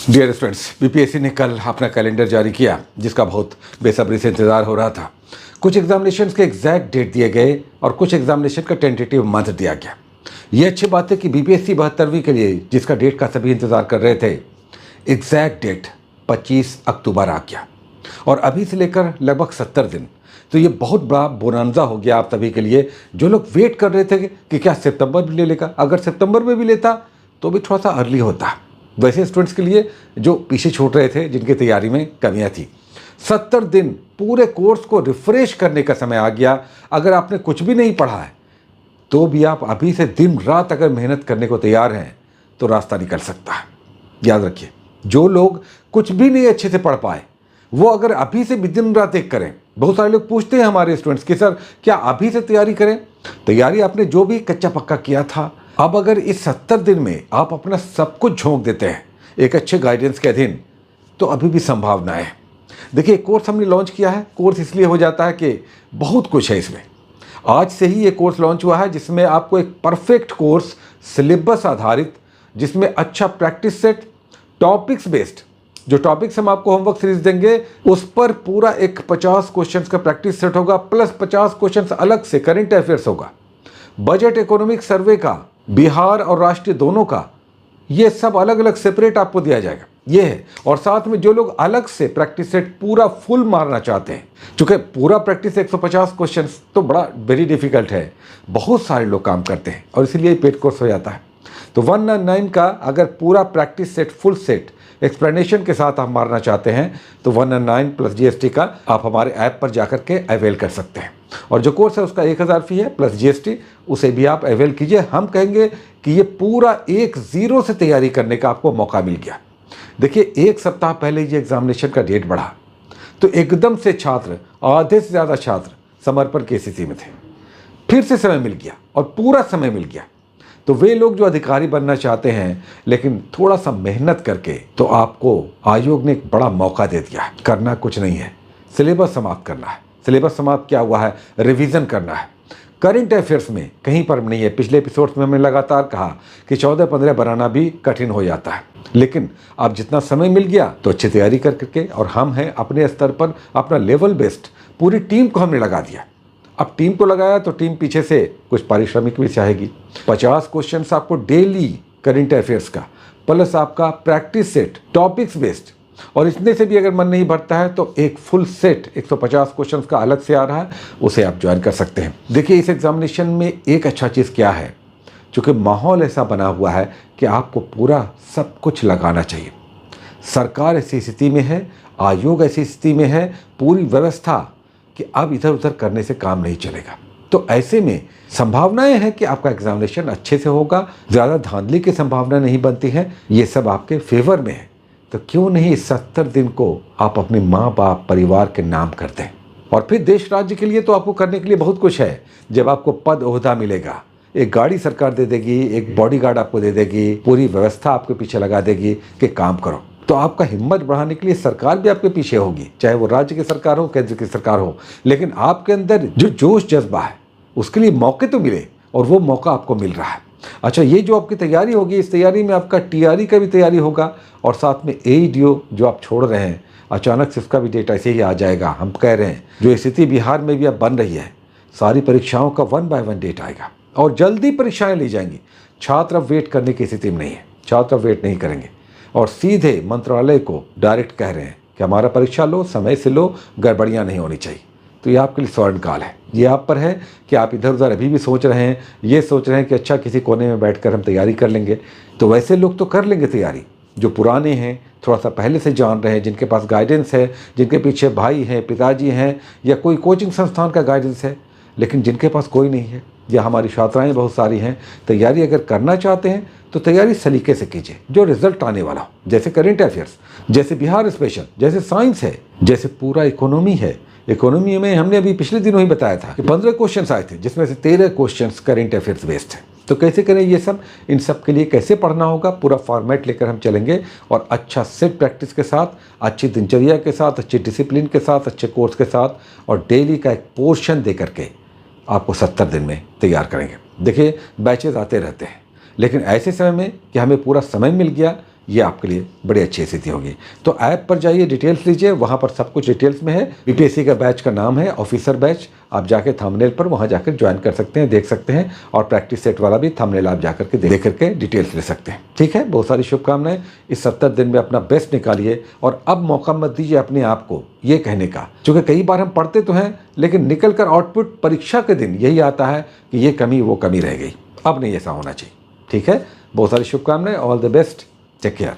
Dear students, BPSC ने कल अपना कैलेंडर जारी किया, जिसका बहुत बेसब्री से इंतजार हो रहा था। कुछ एग्जामिनेशंस के एग्जैक्ट डेट दिए गए और कुछ एग्जामिनेशन का टेंटेटिव मंथ दिया गया। ये अच्छी बात है कि बीपीएससी 72वीं के लिए जिसका डेट का सभी इंतजार कर रहे थे, एग्जैक्ट डेट 25 अक्टूबर आ गया और अभी से लेकर लगभग 70 दिन। तो ये बहुत बड़ा बोनांजा हो गया आप सभी के लिए, जो लोग वेट कर रहे थे कि क्या सितंबर में ले लेगा। अगर सितंबर में भी लेता तो भी थोड़ा सा अर्ली होता। वैसे स्टूडेंट्स के लिए जो पीछे छूट रहे थे, जिनकी तैयारी में कमियां थी, 70 दिन पूरे कोर्स को रिफ्रेश करने का समय आ गया। अगर आपने कुछ भी नहीं पढ़ा है तो भी आप अभी से दिन रात अगर मेहनत करने को तैयार हैं तो रास्ता निकल सकता है। याद रखिए, जो लोग कुछ भी नहीं अच्छे से पढ़ पाए वो अगर अभी से भी दिन रात एक करें। बहुत सारे लोग पूछते हैं हमारे स्टूडेंट्स कि सर क्या अभी से तैयारी करें। तैयारी आपने जो भी कच्चा पक्का किया था, अब अगर इस 70 दिन में आप अपना सब कुछ झोंक देते हैं एक अच्छे गाइडेंस के अधीन, तो अभी भी संभावना है। देखिए, कोर्स हमने लॉन्च किया है। कोर्स इसलिए हो जाता है कि बहुत कुछ है इसमें। आज से ही ये कोर्स लॉन्च हुआ है, जिसमें आपको एक परफेक्ट कोर्स, सिलेबस आधारित, जिसमें अच्छा प्रैक्टिस सेट, टॉपिक्स बेस्ड, जो टॉपिक्स हम आपको होमवर्क सीरीज देंगे उस पर पूरा एक 50 क्वेश्चंस का प्रैक्टिस सेट होगा, प्लस 50 क्वेश्चंस अलग से करंट अफेयर्स होगा, बजट इकोनॉमिक सर्वे का, बिहार और राष्ट्रीय दोनों का, ये सब अलग अलग सेपरेट आपको दिया जाएगा। ये है। और साथ में जो लोग अलग से प्रैक्टिस सेट पूरा फुल मारना चाहते हैं, चूंकि पूरा प्रैक्टिस 150 क्वेश्चंस तो बड़ा वेरी डिफिकल्ट है, बहुत सारे लोग काम करते हैं और इसीलिए पेड कोर्स हो जाता है। तो 199 का अगर पूरा practice set, full set explanation के साथ आप मारना चाहते हैं तो 199 प्लस जीएसटी का आप हमारे ऐप पर जाकर के अवेल कर सकते हैं। और जो कोर्स है उसका 1000 फी है प्लस जीएसटी, उसे भी आप अवेल कीजिए। हम कहेंगे कि ये पूरा 1-0 से तैयारी करने का आपको मौका मिल गया। देखिए, एक सप्ताह पहले ये एग्जामिनेशन का डेट बढ़ा तो एकदम से छात्र, आधे से ज़्यादा छात्र समर्पण की स्थिति में थे। फिर से समय मिल गया और पूरा समय मिल गया। तो वे लोग जो अधिकारी बनना चाहते हैं लेकिन थोड़ा सा मेहनत करके, तो आपको आयोग ने एक बड़ा मौका दे दिया है। करना कुछ नहीं है, सिलेबस समाप्त करना है। सिलेबस समाप्त क्या हुआ है? रिवीजन करना है। करंट अफेयर्स में कहीं पर नहीं है। पिछले एपिसोड्स में हमने लगातार कहा कि 14-15 बनाना भी कठिन हो जाता है, लेकिन अब जितना समय मिल गया तो अच्छी तैयारी करके, और हम हैं अपने स्तर पर, अपना लेवल बेस्ड पूरी टीम को हमने लगा दिया। अब टीम को लगाया तो टीम पीछे से कुछ पारिश्रमिक भी चाहेगी। 50 क्वेश्चंस आपको डेली करंट अफेयर्स का, प्लस आपका प्रैक्टिस सेट टॉपिक्स बेस्ड, और इसमें से भी अगर मन नहीं भरता है तो एक फुल सेट 150 क्वेश्चंस का अलग से आ रहा है, उसे आप ज्वाइन कर सकते हैं। देखिए, इस एग्जामिनेशन में एक अच्छा चीज़ क्या है, चूँकि माहौल ऐसा बना हुआ है कि आपको पूरा सब कुछ लगाना चाहिए। सरकार ऐसी स्थिति में है, आयोग ऐसी स्थिति में है, पूरी व्यवस्था, कि अब इधर उधर करने से काम नहीं चलेगा। तो ऐसे में संभावनाएं हैं कि आपका एग्जामिनेशन अच्छे से होगा, ज़्यादा धांधली की संभावना नहीं बनती है, ये सब आपके फेवर में है। तो क्यों नहीं इस 70 दिन को आप अपने माँ बाप परिवार के नाम करते हैं। और फिर देश राज्य के लिए तो आपको करने के लिए बहुत कुछ है। जब आपको पद ओहदा मिलेगा, एक गाड़ी सरकार दे देगी, एक बॉडीगार्ड आपको दे देगी, पूरी व्यवस्था आपके पीछे लगा देगी कि काम करो, तो आपका हिम्मत बढ़ाने के लिए सरकार भी आपके पीछे होगी, चाहे वो राज्य की सरकार हो, केंद्र की सरकार हो। लेकिन आपके अंदर जो जोश जज्बा है, उसके लिए मौके तो मिले, और वो मौका आपको मिल रहा है। अच्छा, ये जो आपकी तैयारी होगी, इस तैयारी में आपका टीआरई का भी तैयारी होगा, और साथ में एईडीओ जो आप छोड़ रहे हैं, अचानक से उसका भी डेट ऐसे ही आ जाएगा। हम कह रहे हैं जो स्थिति बिहार में भी अब बन रही है, सारी परीक्षाओं का 1 बाय 1 डेट आएगा और जल्दी परीक्षाएं ली जाएंगी। छात्र अब वेट करने की स्थिति में नहीं है, छात्र वेट नहीं करेंगे और सीधे मंत्रालय को डायरेक्ट कह रहे हैं कि हमारा परीक्षा लो, समय से लो, गड़बड़ियाँ नहीं होनी चाहिए। तो ये आपके लिए स्वर्ण काल है। ये आप पर है कि आप इधर उधर अभी भी सोच रहे हैं, ये सोच रहे हैं कि अच्छा किसी कोने में बैठकर हम तैयारी कर लेंगे। तो वैसे लोग तो कर लेंगे तैयारी जो पुराने हैं, थोड़ा सा पहले से जान रहे हैं, जिनके पास गाइडेंस है, जिनके पीछे भाई हैं, पिताजी हैं, या कोई कोचिंग संस्थान का गाइडेंस है। लेकिन जिनके पास कोई नहीं है, या हमारी छात्राएँ बहुत सारी हैं, तैयारी अगर करना चाहते हैं तो तैयारी सलीके से कीजिए, जो रिजल्ट आने वाला हो, जैसे करंट अफेयर्स, जैसे बिहार स्पेशल, जैसे साइंस है, जैसे पूरा इकोनॉमी है। इकोनॉमी में हमने अभी पिछले दिनों ही बताया था कि 15 क्वेश्चंस आए थे, जिसमें से 13 क्वेश्चंस करंट अफेयर्स बेस्ड है। तो कैसे करें ये सब, इन सब के लिए कैसे पढ़ना होगा, पूरा फॉर्मेट लेकर हम चलेंगे, और अच्छा सेट प्रैक्टिस के साथ, अच्छी दिनचर्या के साथ, अच्छी डिसिप्लिन के साथ, अच्छे कोर्स के साथ, और डेली का एक पोर्शन दे करके आपको 70 दिन में तैयार करेंगे। देखिए, बैचेज आते रहते हैं, लेकिन ऐसे समय में कि हमें पूरा समय मिल गया ये आपके लिए बड़ी अच्छी स्थिति होगी। तो ऐप पर जाइए, डिटेल्स लीजिए, वहाँ पर सब कुछ डिटेल्स में है। बीपीएससी का बैच का नाम है ऑफिसर बैच। आप जाके थंबनेल पर वहाँ जाकर ज्वाइन कर सकते हैं, देख सकते हैं, और प्रैक्टिस सेट वाला भी थंबनेल आप जाकर के देख करके डिटेल्स ले सकते हैं। ठीक है, बहुत सारी शुभकामनाएं। इस 70 दिन में अपना बेस्ट निकालिए और अब मौका मत दीजिए अपने आप को ये कहने का, क्योंकि कई बार हम पढ़ते तो हैं लेकिन निकल कर आउटपुट परीक्षा के दिन यही आता है कि ये कमी वो कमी रह गई। अब नहीं ऐसा होना चाहिए। ठीक है, बहुत सारी शुभकामनाएं। All the best, take care.